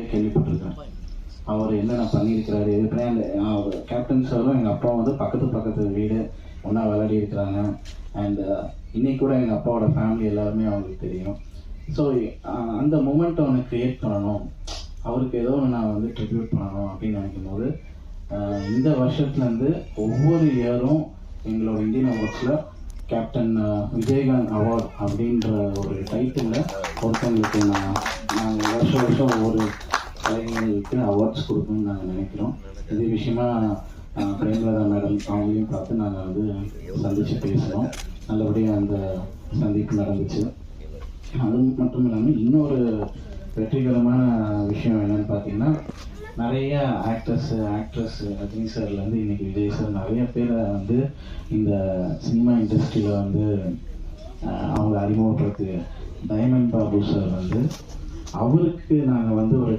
கேள்விப்பட்டிருக்கேன். அவர் என்னென்ன பண்ணியிருக்கிறாரு, ஏற்கனவே அந்த கேப்டன் சாரும் எங்கள் அப்பா வந்து பக்கத்து வீடு ஒன்றா விளையாடி இருக்கிறாங்க. அண்ட் இன்னைக்கு கூட எங்கள் அப்பாவோட ஃபேமிலி எல்லாருமே அவங்களுக்கு தெரியும். ஸோ அந்த மூமெண்ட்டை ஒன்று க்ரியேட் பண்ணணும், அவருக்கு ஏதோ ஒன்று நான் வந்து ட்ரிபியூட் பண்ணணும் அப்படின்னு நினைக்கும் போது இந்த வருஷத்துலேருந்து ஒவ்வொரு இயரும் எங்களோட இந்தியன் அவார்ட்ஸில் கேப்டன் விஜயகாந்த் அவார்ட் அப்படின்ற ஒரு டைட்டிலில் ஒருத்தவங்களுக்கு நாங்கள் வருஷம் ஒவ்வொரு கலைஞர்களுக்கு அவார்ட்ஸ் கொடுக்கணும்னு நாங்கள் நினைக்கிறோம். இதே விஷயமா பிரேமலதா மேடம் அவங்களையும் பார்த்து நாங்கள் வந்து சந்தித்து பேசுகிறோம். நல்லபடியாக அந்த சந்திப்பு நடந்துச்சு. அது மட்டும் இல்லாமல் இன்னொரு வெற்றிகரமான விஷயம் என்னன்னு பார்த்தீங்கன்னா, நிறைய ஆக்ட்ரஸ் ரஜினி சார்லேருந்து இன்றைக்கி விஜய் சார் நிறைய பேரை வந்து இந்த சினிமா இண்டஸ்ட்ரியில் வந்து அவங்க அறிமுகப்படுத்தி டைமண்ட் பாபு சார் வந்து அவருக்கு நாங்கள் வந்து ஒரு